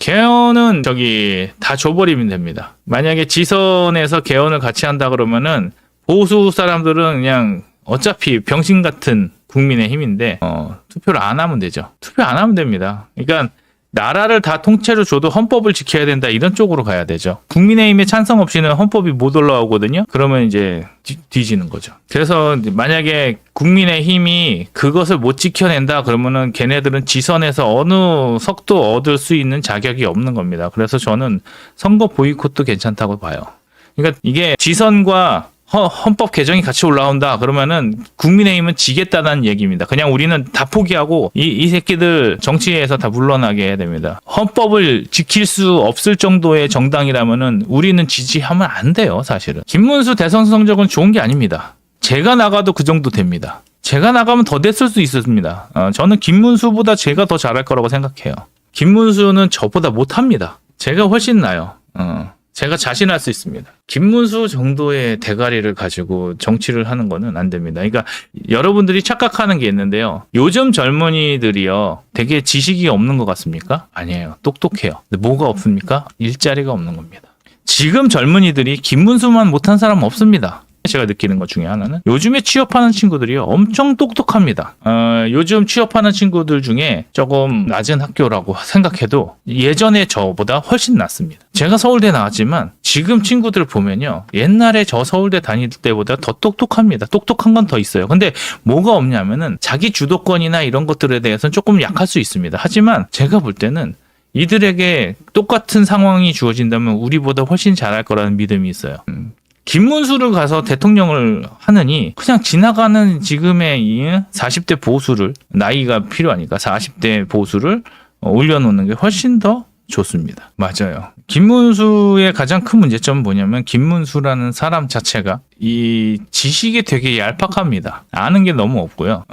개헌은 다 줘버리면 됩니다. 만약에 지선에서 개헌을 같이 한다 그러면은 보수 사람들은 그냥 어차피 병신 같은 국민의힘인데 투표를 안 하면 되죠. 투표 안 하면 됩니다. 그러니까 나라를 다 통째로 줘도 헌법을 지켜야 된다 이런 쪽으로 가야 되죠. 국민의힘의 찬성 없이는 헌법이 못 올라오거든요. 그러면 이제 뒤지는 거죠. 그래서 만약에 국민의힘이 그것을 못 지켜낸다 그러면은 걔네들은 지선에서 어느 석도 얻을 수 있는 자격이 없는 겁니다. 그래서 저는 선거 보이콧도 괜찮다고 봐요. 그러니까 이게 지선과 헌법 개정이 같이 올라온다 그러면은 국민의힘은 지겠다는 얘기입니다. 그냥 우리는 다 포기하고 이 새끼들 정치에서 다 물러나게 해야 됩니다. 헌법을 지킬 수 없을 정도의 정당이라면은 우리는 지지하면 안 돼요. 사실은 김문수 대선 성적은 좋은 게 아닙니다. 제가 나가도 그 정도 됩니다. 제가 나가면 더 됐을 수 있었습니다. 저는 김문수보다 제가 더 잘할 거라고 생각해요. 김문수는 저보다 못합니다. 제가 훨씬 나요. 제가 자신할 수 있습니다. 김문수 정도의 대가리를 가지고 정치를 하는 거는 안 됩니다. 그러니까 여러분들이 착각하는 게 있는데요. 요즘 젊은이들이요. 되게 지식이 없는 것 같습니까? 아니에요. 똑똑해요. 근데 뭐가 없습니까? 일자리가 없는 겁니다. 지금 젊은이들이 김문수만 못한 사람 없습니다. 제가 느끼는 것 중에 하나는 요즘에 취업하는 친구들이요 엄청 똑똑합니다. 요즘 취업하는 친구들 중에 조금 낮은 학교라고 생각해도 예전에 저보다 훨씬 낫습니다. 제가 서울대 나왔지만 지금 친구들 보면요 옛날에 저 서울대 다닐 때보다 더 똑똑합니다. 똑똑한 건 더 있어요. 근데 뭐가 없냐면은 자기 주도권이나 이런 것들에 대해서는 조금 약할 수 있습니다. 하지만 제가 볼 때는 이들에게 똑같은 상황이 주어진다면 우리보다 훨씬 잘할 거라는 믿음이 있어요. 김문수를 가서 대통령을 하느니 그냥 지나가는 지금의 이 40대 보수를 나이가 필요하니까 40대 보수를 올려놓는 게 훨씬 더 좋습니다. 맞아요. 김문수의 가장 큰 문제점은 뭐냐면 김문수라는 사람 자체가 이 지식이 되게 얄팍합니다. 아는 게 너무 없고요.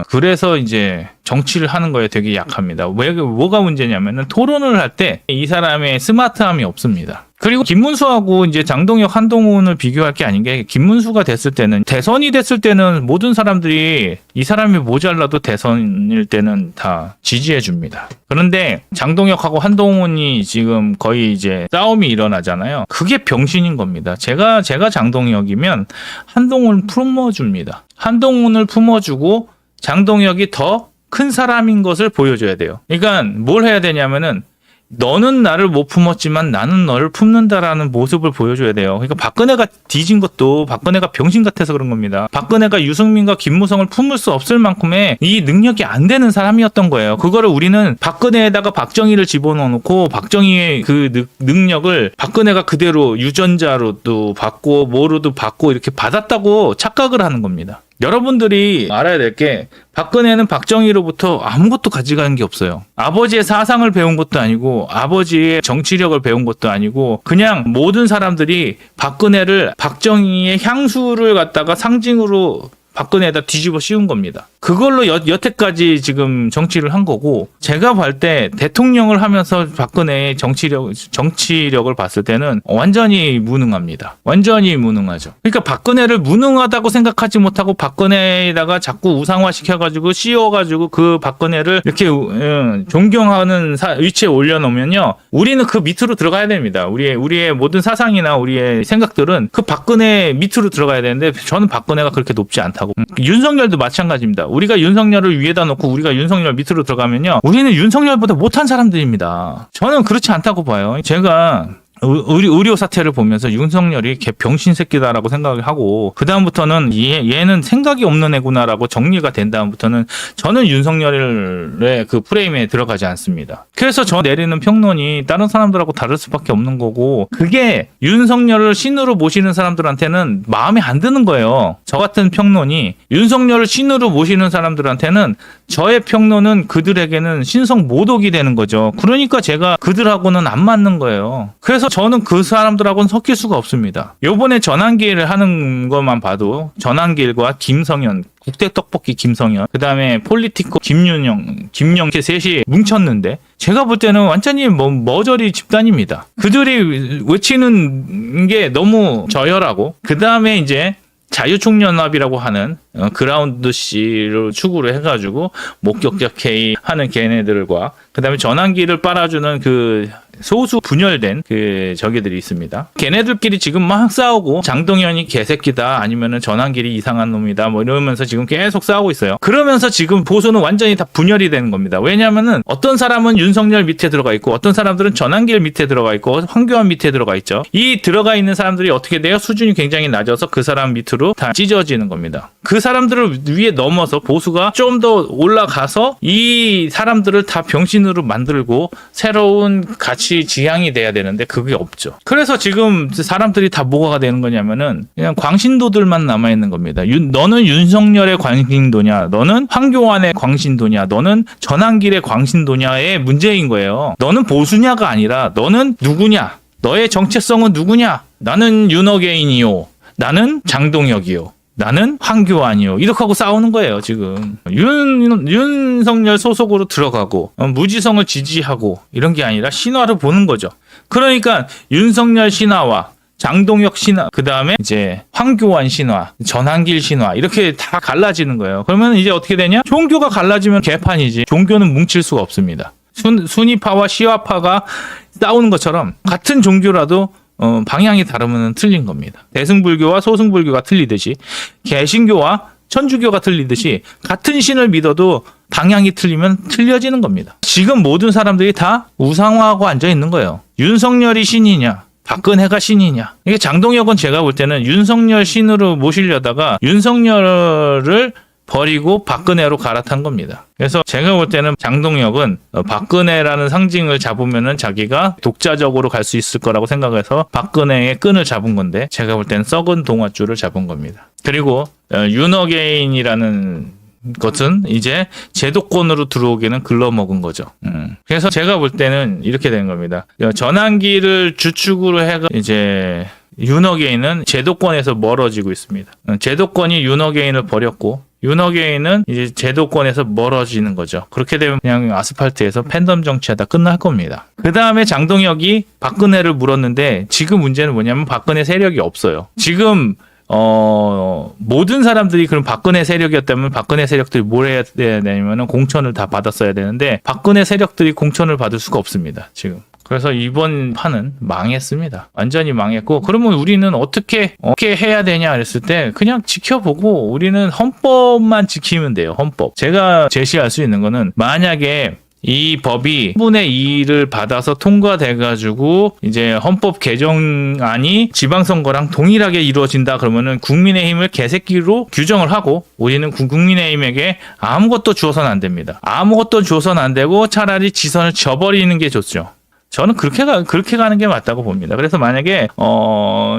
그래서 이제 정치를 하는 거에 되게 약합니다. 뭐가 문제냐면은 토론을 할 때 이 사람의 스마트함이 없습니다. 그리고 김문수하고 이제 장동혁, 한동훈을 비교할 게 아닌 게 김문수가 됐을 때는 대선이 됐을 때는 모든 사람들이 이 사람이 모자라도 대선일 때는 다 지지해 줍니다. 그런데 장동혁하고 한동훈이 지금 거의 이제 싸움이 일어나잖아요. 그게 병신인 겁니다. 제가 장동혁이면 한동훈을 품어줍니다. 한동훈을 품어주고 장동혁이 더 큰 사람인 것을 보여줘야 돼요. 그러니까 뭘 해야 되냐면은 너는 나를 못 품었지만 나는 너를 품는다라는 모습을 보여줘야 돼요. 그러니까 박근혜가 뒤진 것도 박근혜가 병신 같아서 그런 겁니다. 박근혜가 유승민과 김무성을 품을 수 없을 만큼의 이 능력이 안 되는 사람이었던 거예요. 그거를 우리는 박근혜에다가 박정희를 집어넣어놓고 박정희의 그 능력을 박근혜가 그대로 유전자로도 받고 뭐로도 받고 이렇게 받았다고 착각을 하는 겁니다. 여러분들이 알아야 될 게 박근혜는 박정희로부터 아무것도 가져가는 게 없어요. 아버지의 사상을 배운 것도 아니고 아버지의 정치력을 배운 것도 아니고 그냥 모든 사람들이 박근혜를 박정희의 향수를 갖다가 상징으로 박근혜에다 뒤집어 씌운 겁니다. 그걸로 여태까지 지금 정치를 한 거고 제가 볼 때 대통령을 하면서 박근혜의 정치력을 봤을 때는 완전히 무능합니다. 완전히 무능하죠. 그러니까 박근혜를 무능하다고 생각하지 못하고 박근혜에다가 자꾸 우상화시켜가지고 씌워가지고 그 박근혜를 이렇게 존경하는 위치에 올려놓으면요. 우리는 그 밑으로 들어가야 됩니다. 우리의 모든 사상이나 우리의 생각들은 그 박근혜 밑으로 들어가야 되는데 저는 박근혜가 그렇게 높지 않다고. 윤석열도 마찬가지입니다. 우리가 윤석열을 위에다 놓고 우리가 윤석열 밑으로 들어가면요. 우리는 윤석열보다 못한 사람들입니다. 저는 그렇지 않다고 봐요. 제가 의료 사태를 보면서 윤석열이 개 병신 새끼다라고 생각을 하고 그 다음부터는 얘는 생각이 없는 애구나라고 정리가 된 다음부터는 저는 윤석열의 그 프레임에 들어가지 않습니다. 그래서 저 내리는 평론이 다른 사람들하고 다를 수밖에 없는 거고 그게 윤석열을 신으로 모시는 사람들한테는 마음에 안 드는 거예요. 저 같은 평론이 윤석열을 신으로 모시는 사람들한테는 저의 평론은 그들에게는 신성 모독이 되는 거죠. 그러니까 제가 그들하고는 안 맞는 거예요. 그래서 저는 그 사람들하고는 섞일 수가 없습니다. 요번에 전환기를 하는 것만 봐도 전환길과 김성현, 국대떡볶이 김성현, 그 다음에 폴리티코 김윤영, 김영태 셋이 뭉쳤는데 제가 볼 때는 완전히 머저리 집단입니다. 그들이 외치는 게 너무 저열하고 그 다음에 이제 자유총연합이라고 하는 그라운드 C를 축으로 해가지고 목격자 K 하는 걔네들과 그다음에 전환기를 빨아주는 그 소수 분열된 그 저기들이 있습니다. 걔네들끼리 지금 막 싸우고 장동현이 개새끼다 아니면은 전환길이 이상한 놈이다 뭐 이러면서 지금 계속 싸우고 있어요. 그러면서 지금 보수는 완전히 다 분열이 되는 겁니다. 왜냐하면은 어떤 사람은 윤석열 밑에 들어가 있고 어떤 사람들은 전환길 밑에 들어가 있고 황교안 밑에 들어가 있죠. 이 들어가 있는 사람들이 어떻게 돼요? 수준이 굉장히 낮아서 그 사람 밑으로 다 찢어지는 겁니다. 그 사람들을 위에 넘어서 보수가 좀 더 올라가서 이 사람들을 다 병신으로 만들고 새로운 가치 지향이 돼야 되는데 그게 없죠. 그래서 지금 사람들이 다 뭐가 되는 거냐면은 그냥 광신도들만 남아 있는 겁니다. 너는 윤석열의 광신도냐, 너는 황교안의 광신도냐, 너는 전환길의 광신도냐의 문제인 거예요. 너는 보수냐가 아니라 너는 누구냐, 너의 정체성은 누구냐. 나는 윤어게인이요, 나는 장동혁이요, 나는 황교안이요. 이렇게 하고 싸우는 거예요, 지금. 윤석열 소속으로 들어가고, 무지성을 지지하고, 이런 게 아니라 신화를 보는 거죠. 그러니까, 윤석열 신화와 장동혁 신화, 그 다음에 이제 황교안 신화, 전환길 신화, 이렇게 다 갈라지는 거예요. 그러면 이제 어떻게 되냐? 종교가 갈라지면 개판이지. 종교는 뭉칠 수가 없습니다. 순위파와 시화파가 싸우는 것처럼, 같은 종교라도 방향이 다르면 틀린 겁니다. 대승불교와 소승불교가 틀리듯이 개신교와 천주교가 틀리듯이 같은 신을 믿어도 방향이 틀리면 틀려지는 겁니다. 지금 모든 사람들이 다 우상화하고 앉아 있는 거예요. 윤석열이 신이냐, 박근혜가 신이냐. 이게 장동혁은 제가 볼 때는 윤석열 신으로 모시려다가 윤석열을 버리고 박근혜로 갈아탄 겁니다. 그래서 제가 볼 때는 장동혁은 박근혜라는 상징을 잡으면은 자기가 독자적으로 갈 수 있을 거라고 생각해서 박근혜의 끈을 잡은 건데 제가 볼 때는 썩은 동아줄을 잡은 겁니다. 그리고 윤어게인이라는 것은 이제 제도권으로 들어오기는 글러먹은 거죠. 그래서 제가 볼 때는 이렇게 된 겁니다. 전환기를 주축으로 해가 이제 윤어게인은 제도권에서 멀어지고 있습니다. 제도권이 윤어게인을 버렸고 윤어게인은 이제 제도권에서 멀어지는 거죠. 그렇게 되면 그냥 아스팔트에서 팬덤 정치하다 끝날 겁니다. 그 다음에 장동혁이 박근혜를 물었는데 지금 문제는 뭐냐면 박근혜 세력이 없어요. 지금 모든 사람들이 그럼 박근혜 세력이었다면 박근혜 세력들이 뭘 해야 되냐면 공천을 다 받았어야 되는데 박근혜 세력들이 공천을 받을 수가 없습니다. 지금. 그래서 이번 판은 망했습니다. 완전히 망했고 그러면 우리는 어떻게 해야 되냐 그랬을 때 그냥 지켜보고 우리는 헌법만 지키면 돼요. 헌법. 제가 제시할 수 있는 거는 만약에 이 법이 3분의 2를 받아서 통과돼가지고 이제 헌법 개정안이 지방선거랑 동일하게 이루어진다 그러면은 국민의힘을 개새끼로 규정을 하고 우리는 국민의힘에게 아무것도 주어서는 안 됩니다. 아무것도 주어서는 안 되고 차라리 지선을 져버리는 게 좋죠. 저는 그렇게 가는 게 맞다고 봅니다. 그래서 만약에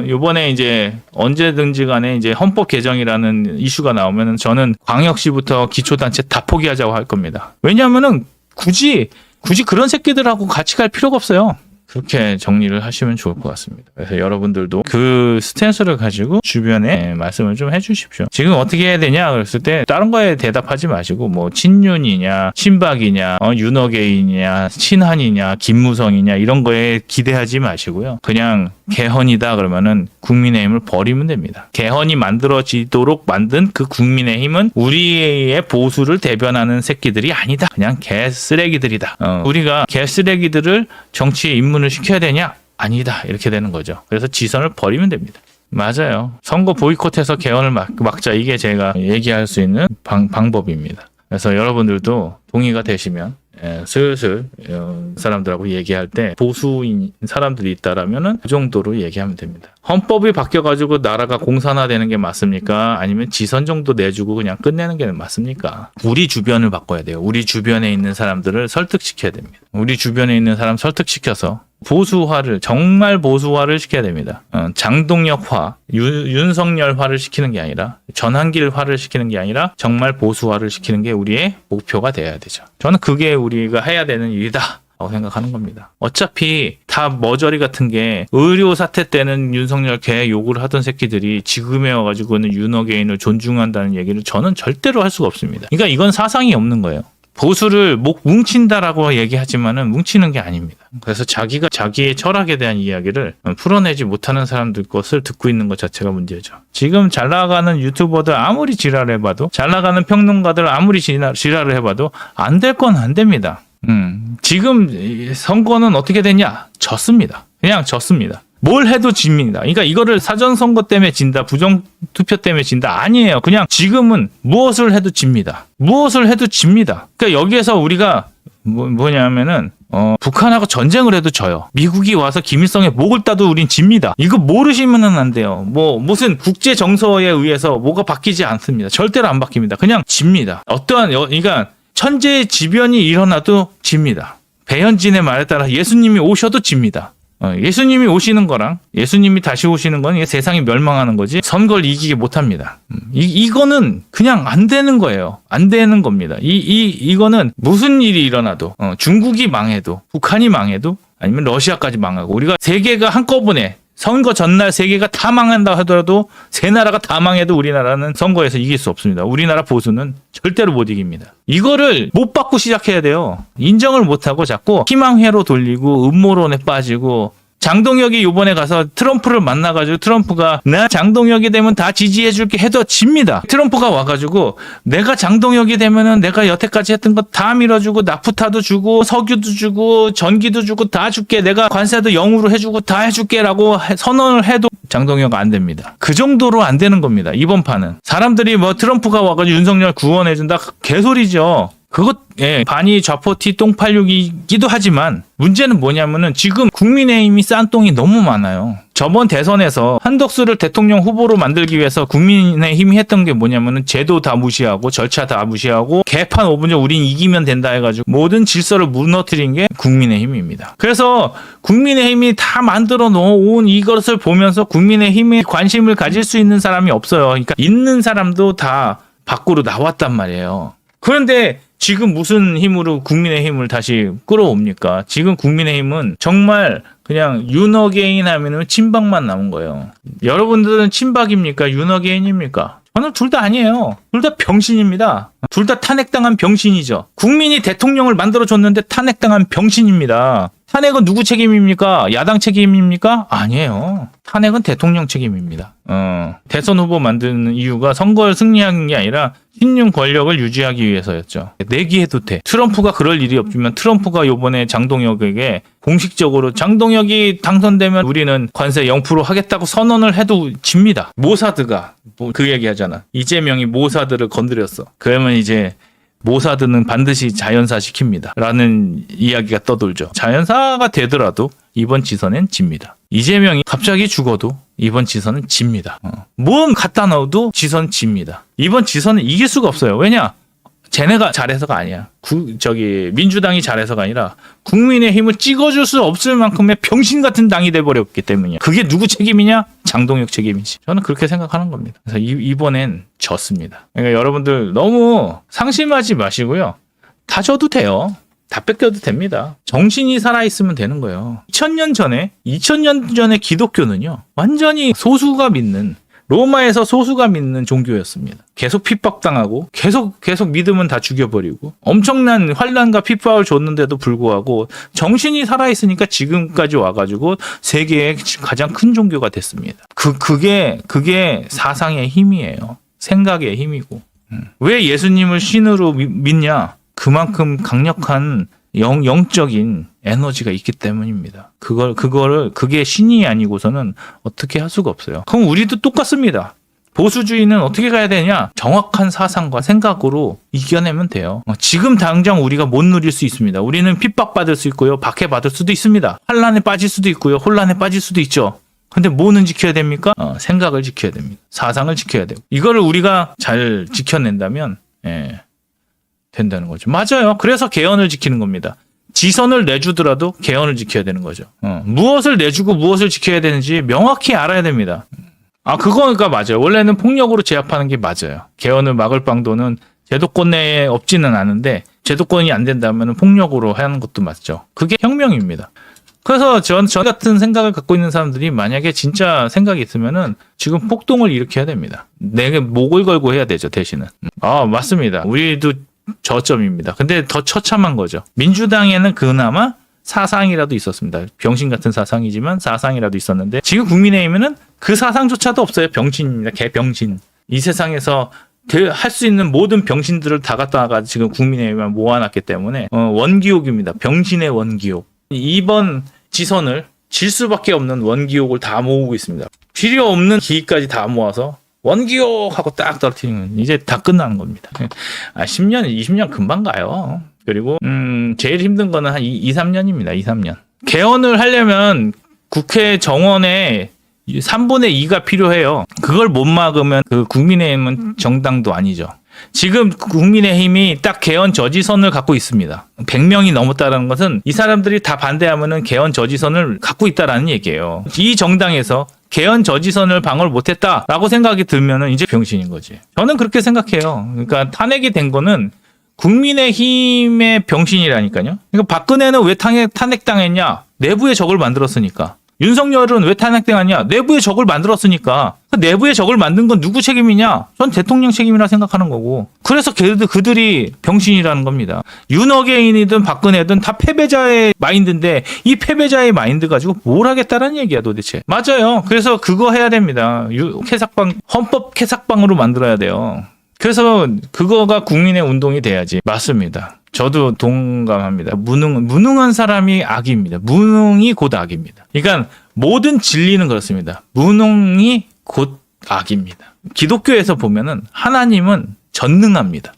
이번에 이제 언제든지 간에 이제 헌법 개정이라는 이슈가 나오면은 저는 광역시부터 기초단체 다 포기하자고 할 겁니다. 왜냐하면은 굳이 그런 새끼들하고 같이 갈 필요가 없어요. 그렇게 정리를 하시면 좋을 것 같습니다. 그래서 여러분들도 그 스탠스를 가지고 주변에 말씀을 좀 해주십시오. 지금 어떻게 해야 되냐 그랬을 때 다른 거에 대답하지 마시고 뭐 친윤이냐 친박이냐 윤어게인이냐 친한이냐 김무성이냐 이런 거에 기대하지 마시고요. 그냥 개헌이다 그러면은 국민의힘을 버리면 됩니다. 개헌이 만들어지도록 만든 그 국민의힘은 우리의 보수를 대변하는 새끼들이 아니다. 그냥 개쓰레기들이다. 우리가 개쓰레기들을 정치에 입문을 시켜야 되냐? 아니다. 이렇게 되는 거죠. 그래서 지선을 버리면 됩니다. 맞아요. 선거 보이콧해서 개헌을 막자. 이게 제가 얘기할 수 있는 방법입니다. 그래서 여러분들도 동의가 되시면 슬슬 사람들하고 얘기할 때 보수인 사람들이 있다라면은 그 정도로 얘기하면 됩니다. 헌법이 바뀌어가지고 나라가 공산화되는 게 맞습니까? 아니면 지선 정도 내주고 그냥 끝내는 게 맞습니까? 우리 주변을 바꿔야 돼요. 우리 주변에 있는 사람들을 설득시켜야 됩니다. 우리 주변에 있는 사람 설득시켜서 보수화를 정말 보수화를 시켜야 됩니다. 장동혁화, 윤석열화를 시키는 게 아니라 전환길화를 시키는 게 아니라 정말 보수화를 시키는 게 우리의 목표가 돼야 되죠. 저는 그게 우리가 해야 되는 일이다 라고 생각하는 겁니다. 어차피 다 머저리 같은 게 의료 사태 때는 윤석열 개 욕을 하던 새끼들이 지금에 와가지고는 윤어게인을 존중한다는 얘기를 저는 절대로 할 수가 없습니다. 그러니까 이건 사상이 없는 거예요. 보수를 뭉친다라고 얘기하지만은 뭉치는 게 아닙니다. 그래서 자기가 자기의 철학에 대한 이야기를 풀어내지 못하는 사람들 것을 듣고 있는 것 자체가 문제죠. 지금 잘 나가는 유튜버들 아무리 지랄을 해봐도, 잘 나가는 평론가들 아무리 지랄을 해봐도 안 될 건 안 됩니다. 지금 선거는 어떻게 됐냐? 졌습니다. 그냥 졌습니다. 뭘 해도 집니다. 그러니까 이거를 사전선거 때문에 진다, 부정투표 때문에 진다, 아니에요. 그냥 지금은 무엇을 해도 집니다. 무엇을 해도 집니다. 그러니까 여기에서 우리가 뭐냐면은 북한하고 전쟁을 해도 져요. 미국이 와서 김일성의 목을 따도 우린 집니다. 이거 모르시면은 안 돼요. 무슨 국제 정서에 의해서 뭐가 바뀌지 않습니다. 절대로 안 바뀝니다. 그냥 집니다. 그러니까 천재의 지변이 일어나도 집니다. 배현진의 말에 따라 예수님이 오셔도 집니다. 예수님이 오시는 거랑 예수님이 다시 오시는 건 세상이 멸망하는 거지 선거를 이기게 못합니다. 이거는 그냥 안 되는 거예요. 안 되는 겁니다. 이거는 무슨 일이 일어나도 중국이 망해도, 북한이 망해도, 아니면 러시아까지 망하고, 우리가 세계가 한꺼번에 선거 전날 세계가 다 망한다 하더라도, 세 나라가 다 망해도 우리나라는 선거에서 이길 수 없습니다. 우리나라 보수는 절대로 못 이깁니다. 이거를 못 받고 시작해야 돼요. 인정을 못하고 자꾸 희망회로 돌리고 음모론에 빠지고, 장동혁이 이번에 가서 트럼프를 만나가지고 트럼프가 나 장동혁이 되면 다 지지해줄게 해도 집니다. 트럼프가 와가지고 내가 장동혁이 되면은 내가 여태까지 했던 거 다 밀어주고, 나프타도 주고, 석유도 주고, 전기도 주고 다 줄게, 내가 관세도 0으로 해주고 다 해줄게라고 선언을 해도 장동혁 안 됩니다. 그 정도로 안 되는 겁니다. 이번 판은. 사람들이 트럼프가 와가지고 윤석열 구원해준다 개소리죠. 반이 좌포티 똥팔육이기도 하지만, 문제는 뭐냐면은 지금 국민의힘이 싼 똥이 너무 많아요. 저번 대선에서 한덕수를 대통령 후보로 만들기 위해서 국민의힘이 했던 게 뭐냐면은 제도 다 무시하고 절차 다 무시하고 개판 5분 전 우린 이기면 된다 해가지고 모든 질서를 무너뜨린 게 국민의힘입니다. 그래서 국민의힘이 다 만들어 놓은 이것을 보면서 국민의힘에 관심을 가질 수 있는 사람이 없어요. 그러니까 있는 사람도 다 밖으로 나왔단 말이에요. 그런데 지금 무슨 힘으로 국민의힘을 다시 끌어옵니까? 지금 국민의힘은 정말 그냥 윤어게인 하면은 친박만 남은 거예요. 여러분들은 친박입니까? 윤어게인입니까? 저는 둘 다 아니에요. 둘 다 병신입니다. 둘 다 탄핵당한 병신이죠. 국민이 대통령을 만들어줬는데 탄핵당한 병신입니다. 탄핵은 누구 책임입니까? 야당 책임입니까? 아니에요. 탄핵은 대통령 책임입니다. 대선 후보 만드는 이유가 선거를 승리하는 게 아니라 신용 권력을 유지하기 위해서였죠. 내기해도 돼. 트럼프가 그럴 일이 없지만 트럼프가 요번에 장동혁에게 공식적으로 장동혁이 당선되면 우리는 관세 0% 하겠다고 선언을 해도 집니다. 모사드가 그 얘기 하잖아. 이재명이 모사드를 건드렸어. 그러면 이제 모사드는 반드시 자연사 시킵니다. 라는 이야기가 떠돌죠. 자연사가 되더라도 이번 지선엔 집니다. 이재명이 갑자기 죽어도 이번 지선은 집니다. 몸 갖다 넣어도 지선 집니다. 이번 지선은 이길 수가 없어요. 왜냐? 쟤네가 잘해서가 아니야. 민주당이 잘해서가 아니라 국민의힘을 찍어줄 수 없을 만큼의 병신 같은 당이 돼버렸기 때문이야. 그게 누구 책임이냐? 장동혁 책임이지. 저는 그렇게 생각하는 겁니다. 그래서 이번엔 졌습니다. 그러니까 여러분들 너무 상심하지 마시고요. 다 져도 돼요. 다 뺏겨도 됩니다. 정신이 살아있으면 되는 거예요. 2000년 전에 기독교는요, 완전히 소수가 믿는, 로마에서 소수가 믿는 종교였습니다. 계속 핍박당하고 계속 믿으면 다 죽여버리고 엄청난 환난과 핍박을 줬는데도 불구하고 정신이 살아있으니까 지금까지 와가지고 세계의 가장 큰 종교가 됐습니다. 그게 사상의 힘이에요. 생각의 힘이고. 왜 예수님을 신으로 믿냐? 그만큼 강력한 영적인 에너지가 있기 때문입니다. 그게 신이 아니고서는 어떻게 할 수가 없어요. 그럼 우리도 똑같습니다. 보수주의는 어떻게 가야 되냐? 정확한 사상과 생각으로 이겨내면 돼요. 지금 당장 우리가 못 누릴 수 있습니다. 우리는 핍박받을 수 있고요. 박해받을 수도 있습니다. 환란에 빠질 수도 있고요. 혼란에 빠질 수도 있죠. 근데 뭐는 지켜야 됩니까? 생각을 지켜야 됩니다. 사상을 지켜야 되고. 이거를 우리가 잘 지켜낸다면 된다는 거죠. 맞아요. 그래서 개헌을 지키는 겁니다. 지선을 내주더라도 개헌을 지켜야 되는 거죠. 무엇을 내주고 무엇을 지켜야 되는지 명확히 알아야 됩니다. 그거가 맞아요. 원래는 폭력으로 제압하는 게 맞아요. 개헌을 막을 방도는 제도권 내에 없지는 않은데 제도권이 안 된다면 폭력으로 하는 것도 맞죠. 그게 혁명입니다. 그래서 저 같은 생각을 갖고 있는 사람들이 만약에 진짜 생각이 있으면은 지금 폭동을 일으켜야 됩니다. 내게 목을 걸고 해야 되죠, 대신은. 맞습니다. 우리도 저점입니다. 근데 더 처참한 거죠. 민주당에는 그나마 사상이라도 있었습니다. 병신 같은 사상이지만 사상이라도 있었는데 지금 국민의힘에는 그 사상조차도 없어요. 병신입니다. 개병신. 이 세상에서 할 수 있는 모든 병신들을 다 갖다가 지금 국민의힘에 모아놨기 때문에 원기옥입니다. 병신의 원기옥. 이번 지선을 질 수밖에 없는 원기옥을 다 모으고 있습니다. 필요 없는 기까지 다 모아서 원기옥 하고 딱 떨어뜨리면 이제 다 끝나는 겁니다. 10년, 20년 금방 가요. 그리고 제일 힘든 거는 한 2, 3년입니다. 2, 3년. 개헌을 하려면 국회 정원에 3분의 2가 필요해요. 그걸 못 막으면 그 국민의힘은 정당도 아니죠. 지금 국민의힘이 딱 개헌 저지선을 갖고 있습니다. 100명이 넘었다는 것은 이 사람들이 다 반대하면은 개헌 저지선을 갖고 있다라는 얘기예요. 이 정당에서 개헌 저지선을 방어를 못했다라고 생각이 들면은 이제 병신인 거지. 저는 그렇게 생각해요. 그러니까 탄핵이 된 거는 국민의힘의 병신이라니까요. 그러니까 박근혜는 왜 탄핵당했냐? 내부의 적을 만들었으니까. 윤석열은 왜 탄핵당하냐? 내부의 적을 만들었으니까. 그 내부의 적을 만든 건 누구 책임이냐? 전 대통령 책임이라 생각하는 거고. 그래서 그들이 병신이라는 겁니다. 윤어게인이든 박근혜든 다 패배자의 마인드인데 이 패배자의 마인드 가지고 뭘 하겠다라는 얘기야 도대체. 맞아요. 그래서 그거 해야 됩니다. 헌법 캐삭방으로 만들어야 돼요. 그래서 그거가 국민의 운동이 돼야지. 맞습니다. 저도 동감합니다. 무능한 사람이 악입니다. 무능이 곧 악입니다. 그러니까 모든 진리는 그렇습니다. 무능이 곧 악입니다. 기독교에서 보면은 하나님은 전능합니다.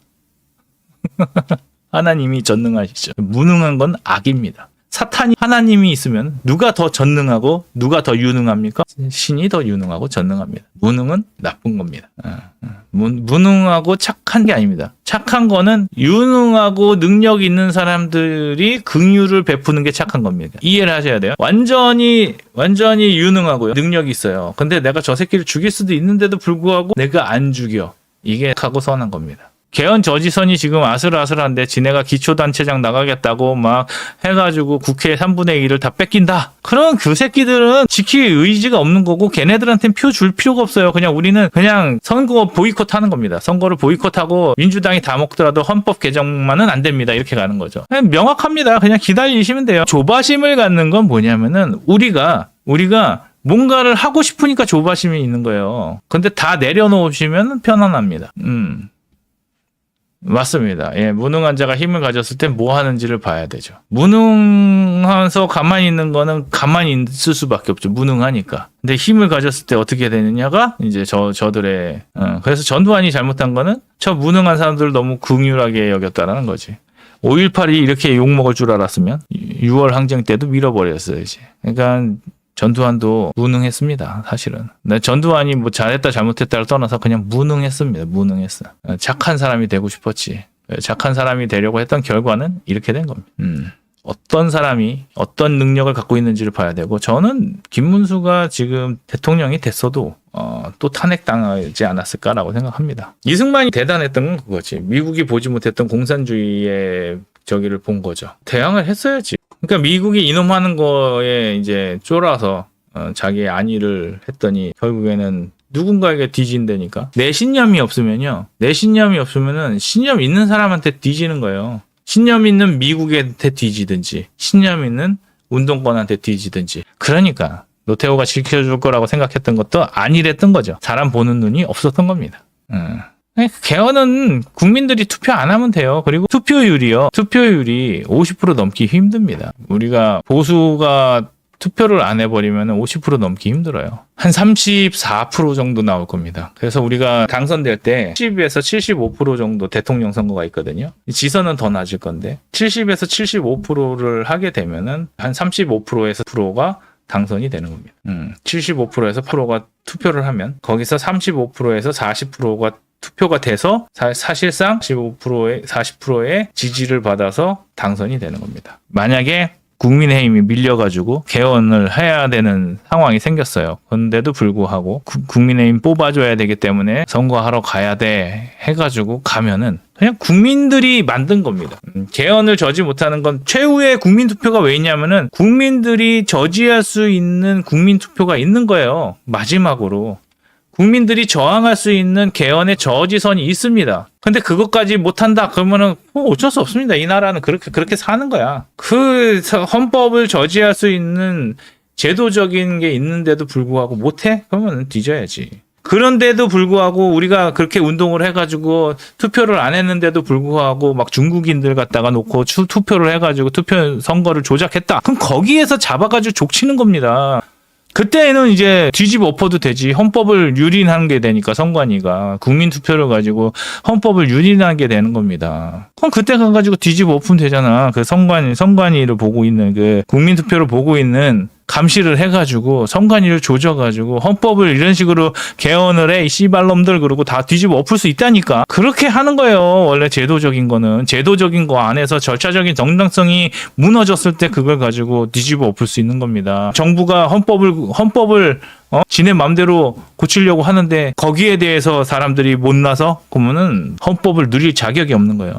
하나님이 전능하시죠. 무능한 건 악입니다. 사탄이 하나님이 있으면 누가 더 전능하고 누가 더 유능합니까? 신이 더 유능하고 전능합니다. 무능은 나쁜 겁니다. 무능하고 착한 게 아닙니다. 착한 거는 유능하고 능력 있는 사람들이 긍휼을 베푸는 게 착한 겁니다. 이해를 하셔야 돼요. 완전히 유능하고요. 능력이 있어요. 근데 내가 저 새끼를 죽일 수도 있는데도 불구하고 내가 안 죽여. 이게 하고 선한 겁니다. 개헌 저지선이 지금 아슬아슬한데 지네가 기초단체장 나가겠다고 막 해가지고 국회 3분의 1을 다 뺏긴다. 그럼 그 새끼들은 지킬 의지가 없는 거고 걔네들한테는 표 줄 필요가 없어요. 그냥 우리는 그냥 선거 보이콧하는 겁니다. 선거를 보이콧하고 민주당이 다 먹더라도 헌법 개정만은 안 됩니다. 이렇게 가는 거죠. 그냥 명확합니다. 그냥 기다리시면 돼요. 조바심을 갖는 건 뭐냐면은 우리가 뭔가를 하고 싶으니까 조바심이 있는 거예요. 근데 다 내려놓으시면 편안합니다. 맞습니다. 예, 무능한 자가 힘을 가졌을 때 뭐 하는지를 봐야 되죠. 무능해서 가만히 있는 거는 가만히 있을 수밖에 없죠. 무능하니까. 근데 힘을 가졌을 때 어떻게 되느냐가 이제 저들의 그래서 전두환이 잘못한 거는 저 무능한 사람들을 너무 긍휼하게 여겼다라는 거지. 5.18이 이렇게 욕먹을 줄 알았으면 6월 항쟁 때도 밀어버렸어야지. 그러니까 전두환도 무능했습니다. 사실은. 전두환이 뭐 잘했다 잘못했다를 떠나서 그냥 무능했습니다. 무능했어. 착한 사람이 되고 싶었지. 착한 사람이 되려고 했던 결과는 이렇게 된 겁니다. 어떤 사람이 어떤 능력을 갖고 있는지를 봐야 되고 저는 김문수가 지금 대통령이 됐어도 또 탄핵당하지 않았을까라고 생각합니다. 이승만이 대단했던 건 그거지. 미국이 보지 못했던 공산주의의 저기를 본 거죠. 대항을 했어야지. 그러니까 미국이 이놈 하는 거에 이제 쫄아서 자기의 안위를 했더니 결국에는 누군가에게 뒤진다니까. 내 신념이 없으면은 신념 있는 사람한테 뒤지는 거예요. 신념 있는 미국한테 뒤지든지 신념 있는 운동권한테 뒤지든지. 그러니까 노태우가 지켜줄 거라고 생각했던 것도 아니랬던 거죠. 사람 보는 눈이 없었던 겁니다. 개헌은 국민들이 투표 안 하면 돼요. 그리고 투표율이 50% 넘기 힘듭니다. 우리가 보수가 투표를 안 해버리면 50% 넘기 힘들어요. 한 34% 정도 나올 겁니다. 그래서 우리가 당선될 때 70에서 75% 정도 대통령 선거가 있거든요. 지선은 더 낮을 건데 70에서 75%를 하게 되면은 한 35%에서 프로가 당선이 되는 겁니다. 75%에서 프로가 투표를 하면 거기서 35%에서 40%가 투표가 돼서 사실상 40%의 지지를 받아서 당선이 되는 겁니다. 만약에 국민의힘이 밀려가지고 개헌을 해야 되는 상황이 생겼어요. 그런데도 불구하고 국민의힘 뽑아줘야 되기 때문에 선거하러 가야 돼 해가지고 가면은 그냥 국민들이 만든 겁니다. 개헌을 저지 못하는 건 최후의 국민투표가 왜 있냐면은 국민들이 저지할 수 있는 국민투표가 있는 거예요. 마지막으로. 국민들이 저항할 수 있는 개헌의 저지선이 있습니다. 근데 그것까지 못한다 그러면은 어쩔 수 없습니다. 이 나라는 그렇게 사는 거야. 그 헌법을 저지할 수 있는 제도적인 게 있는데도 불구하고 못해? 그러면 뒤져야지. 그런데도 불구하고 우리가 그렇게 운동을 해가지고 투표를 안 했는데도 불구하고 막 중국인들 갖다가 놓고 투표를 해가지고 투표 선거를 조작했다. 그럼 거기에서 잡아가지고 족치는 겁니다. 그때는 이제 뒤집어 엎어도 되지. 헌법을 유린하는 게 되니까 선관위가 국민 투표를 가지고 헌법을 유린하게 되는 겁니다. 그럼 그때 가가지고 뒤집어 엎으면 되잖아. 그 선관위를 보고 있는 그 국민 투표를 보고 있는 감시를 해가지고 선관위를 조져가지고 헌법을 이런 식으로 개헌을 해 이 씨발놈들 그러고 다 뒤집어 엎을 수 있다니까. 그렇게 하는 거예요. 원래 제도적인 거는 제도적인 거 안에서 절차적인 정당성이 무너졌을 때 그걸 가지고 뒤집어 엎을 수 있는 겁니다. 정부가 헌법을 지네 맘대로 고치려고 하는데 거기에 대해서 사람들이 못 나서 그러면은 헌법을 누릴 자격이 없는 거예요.